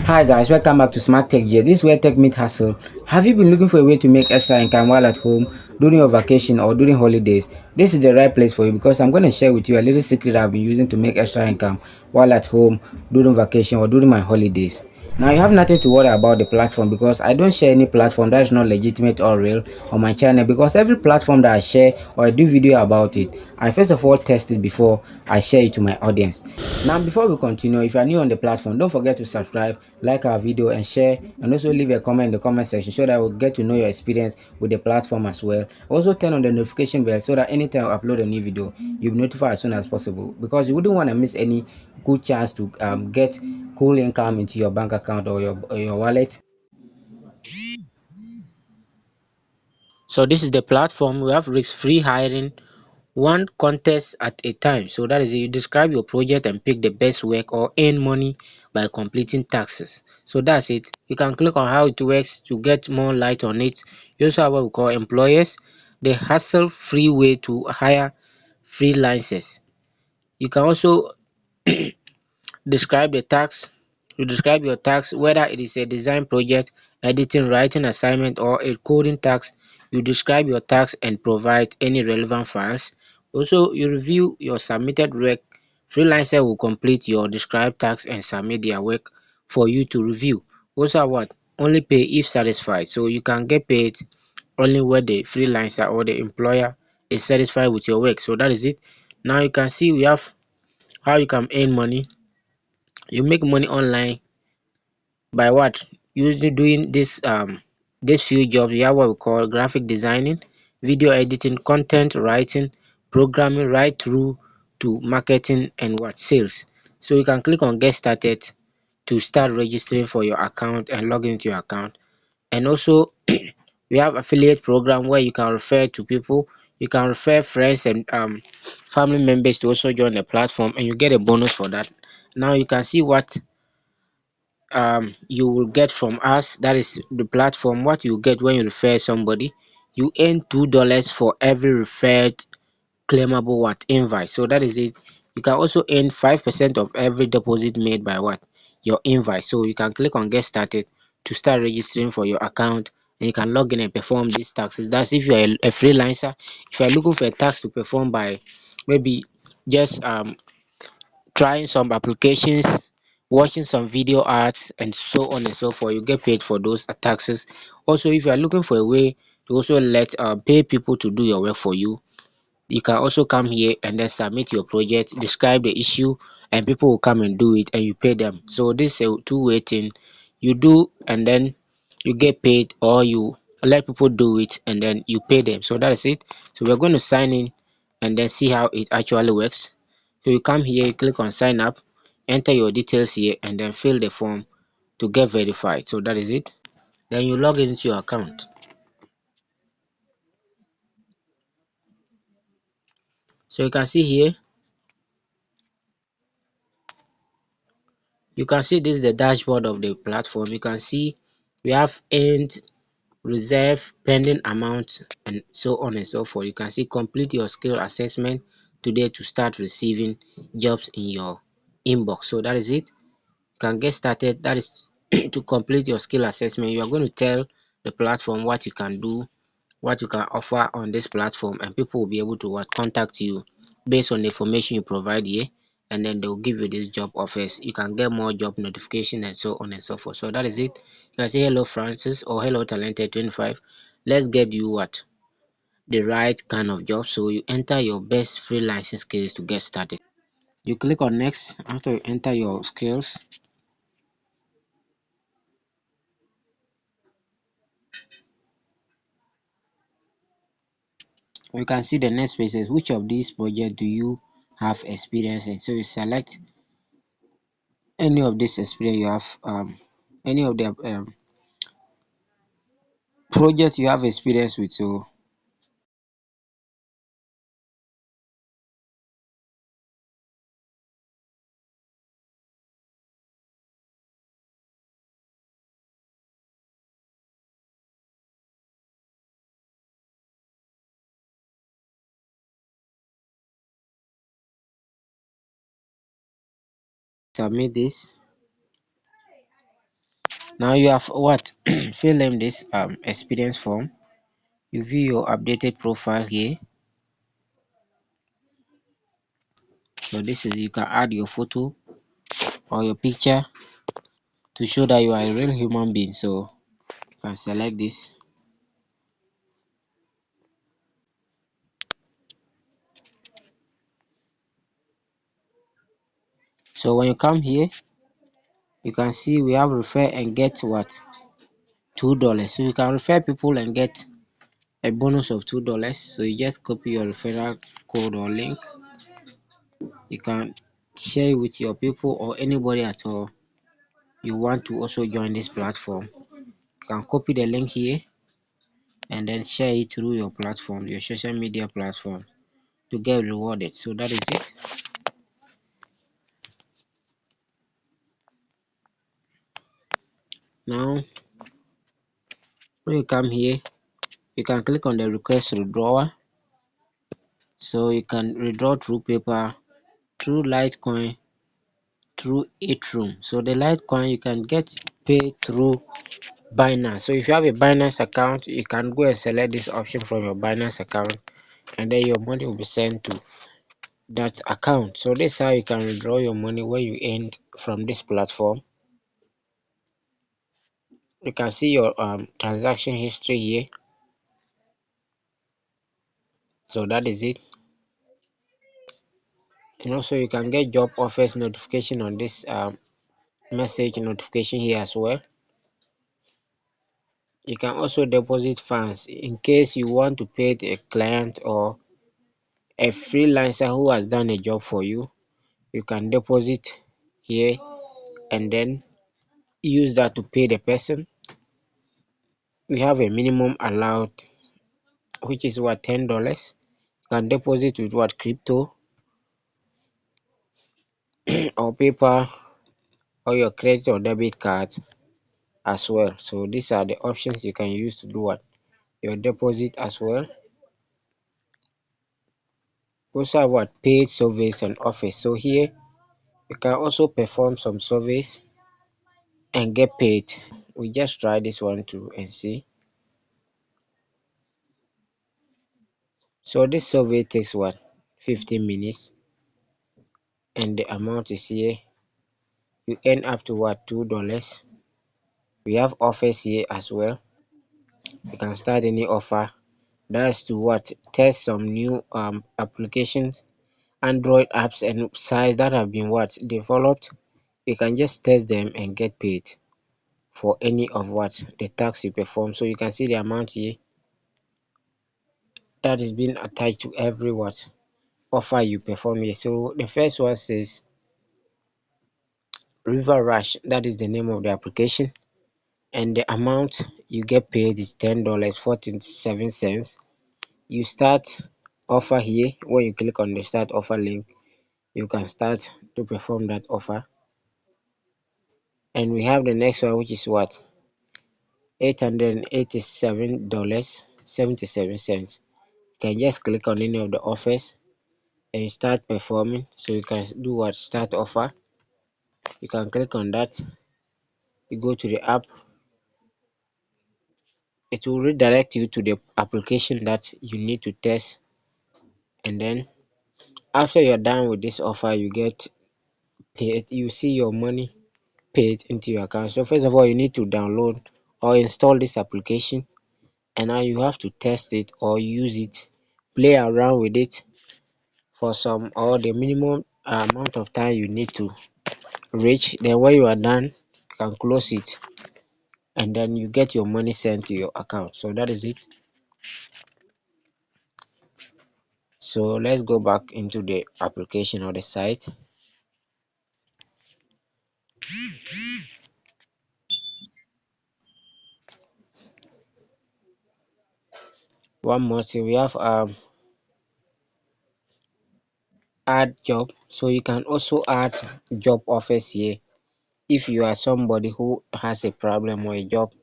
Hi guys, welcome back to Smart Tech Gear. This is where tech meet hustle. Have you been looking for a way to make extra income while at home, during your vacation or during holidays? This is the right place for you because I'm going to share with you a little secret I've been using to make extra income while at home, during vacation or during my holidays. Now you have nothing to worry about the platform because I don't share any platform that is not legitimate or real on my channel, because every platform that I share or I do video about it, I first of all test it before I share it to my audience. Now before we continue, if you are new on the platform, don't forget to subscribe, like our video and share, and also leave a comment in the comment section so that we'll get to know your experience with the platform as well. Also turn on the notification bell so that anytime I upload a new video, you'll be notified as soon as possible, because you wouldn't want to miss any good chance to get cool income into your bank account or your wallet. So this is the platform. We have risk-free hiring, one contest at a time. So that is it. You describe your project and pick the best work or earn money by completing tasks. So that's it. You can click on how it works to get more light on it. You also have what we call employers, the hassle-free way to hire freelancers. You can also describe the task. You describe your task, whether it is a design project, editing, writing assignment, or a coding task. You describe your task and provide any relevant files. Also, you review your submitted work. Freelancer will complete your described task and submit their work for you to review. Also, what? Only pay if satisfied. So you can get paid only when the freelancer or the employer is satisfied with your work. So that is it. Now you can see we have how you can earn money. You make money online by what? Usually doing this few jobs. We have what we call graphic designing, video editing, content writing, programming, right through to marketing and what? Sales. So you can click on get started to start registering for your account and log into your account. And also we have affiliate program where you can refer to people. You can refer friends and family members to also join the platform, and you get a bonus for that. Now you can see what you will get from us. That is the platform. What you get when you refer somebody, you earn $2 for every referred claimable what? Invite. So that is it. You can also earn 5% of every deposit made by what? Your invite. So you can click on get started to start registering for your account, and you can log in and perform these taxes. That's if you are a freelancer. If you are looking for a task to perform by maybe just trying some applications, watching some video ads, and so on and so forth, you get paid for those taxes. Also, if you are looking for a way to also let pay people to do your work for you, you can also come here and then submit your project, describe the issue, and people will come and do it and you pay them. So this is a two-way thing. You do and then you get paid, or you let people do it and then you pay them. So that is it. So we're going to sign in and then see how it actually works. So you come here, you click on sign up, enter your details here, and then fill the form to get verified. So that is it. Then you log into your account. So you can see here, you can see this is the dashboard of the platform. You can see we have earned, reserve, pending amount, and so on and so forth. You can see complete your skill assessment today to start receiving jobs in your inbox. So that is it. You can get started. That is to complete your skill assessment. You are going to tell the platform what you can do, what you can offer on this platform, and people will be able to what? Contact you based on the information you provide here, and then they'll give you this job offers. You can get more job notification and so on and so forth. So that is it. You can say hello Francis or hello Talented 25. Let's get you what? The right kind of job. So you enter your best freelancing skills to get started. You click on next after you enter your skills. You can see the next page says which of these projects do you have experience in. So you select any of this experience you have, any of the project you have experience with. So submit this. Now you have what? Fill in this experience form. You view your updated profile here. So this is, you can add your photo or your picture to show that you are a real human being. So you can select this. So when you come here, you can see we have refer and get what? $2. So you can refer people and get a bonus of $2. So you just copy your referral code or link. You can share it with your people or anybody at all you want to also join this platform. You can copy the link here and then share it through your platform, your social media platform, to get rewarded. So that is it. Now when you come here, you can click on the request withdrawal. So you can withdraw through PayPal, through Litecoin, through Ethereum. So the Litecoin you can get paid through Binance. So if you have a Binance account, you can go and select this option from your Binance account, and then your money will be sent to that account. So this is how you can withdraw your money when you earn from this platform. You can see your transaction history here. So that is it. And also you can get job offers notification on this message notification here as well. You can also deposit funds in case you want to pay a client or a freelancer who has done a job for you. You can deposit here and then use that to pay the person. We have a minimum allowed, which is what, $10. You can deposit with what, crypto or paper or your credit or debit card as well. So these are the options you can use to do what, your deposit as well. We also have what, paid surveys and offers. So here you can also perform some surveys and get paid. We just try this one too and see. So this survey takes what, 15 minutes, and the amount is here. You earn up to what, $2. We have offers here as well. You can start any offer. That's to what, test some new applications, Android apps and sites that have been what, developed. You can just test them and get paid for any of what, the tasks you perform. So you can see the amount here that is being attached to every what, offer you perform here. So the first one says River Rush, that is the name of the application, and the amount you get paid is $10.47. You start offer here. When you click on the start offer link, you can start to perform that offer. And we have the next one, which is what, $887.77. You can just click on any of the offers and you start performing. So you can do what, start offer. You can click on that. You go to the app. It will redirect you to the application that you need to test, and then after you're done with this offer, you get paid. You see your money paid into your account. So first of all, you need to download or install this application, and now you have to test it or use it, play around with it for some, or the minimum amount of time you need to reach. Then when you are done, you can close it, and then you get your money sent to your account. So that is it. So let's go back into the application or the site. One more thing, we have add job. So you can also add job offers here. If you are somebody who has a problem or a job,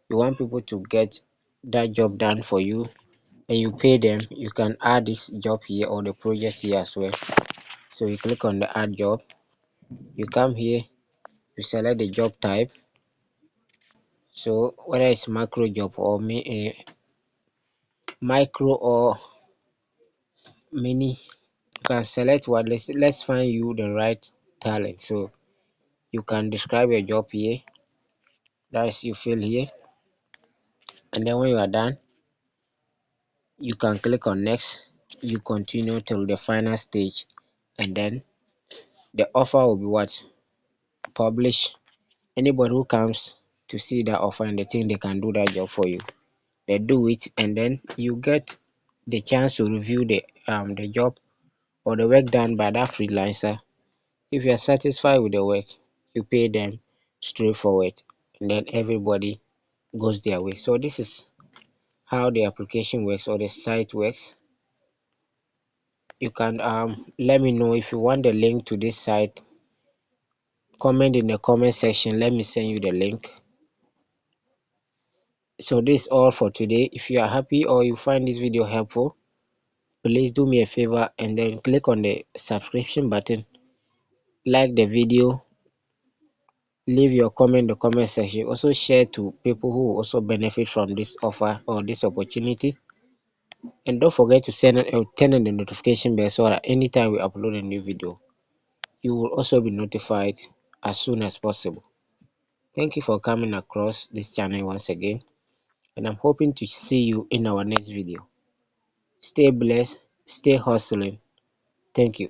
you want people to get that job done for you and you pay them, you can add this job here or the project here as well. So you click on the add job, you come here, you select the job type, So whether it's macro job or micro or mini, you can select what. Let's find you the right talent. So you can describe your job here. That's you fill here, and then when you are done, you can click on next. You continue till the final stage, and then the offer will be what published. Anybody who comes to see that offer and they think they can do that job for you, they do it, and then you get the chance to review the job or the work done by that freelancer. If you are satisfied with the work, you pay them straightforward, and then everybody goes their way. So this is how the application works or the site works. You can let me know if you want the link to this site. Comment in the comment section, let me send you the link. So this is all for today. If you are happy or you find this video helpful, please do me a favor and then click on the subscription button, like the video, leave your comment in the comment section, also share to people who also benefit from this offer or this opportunity, and don't forget to turn on the notification bell so that anytime we upload a new video, you will also be notified as soon as possible. Thank you for coming across this channel once again, and I'm hoping to see you in our next video. Stay blessed, stay hustling. Thank you.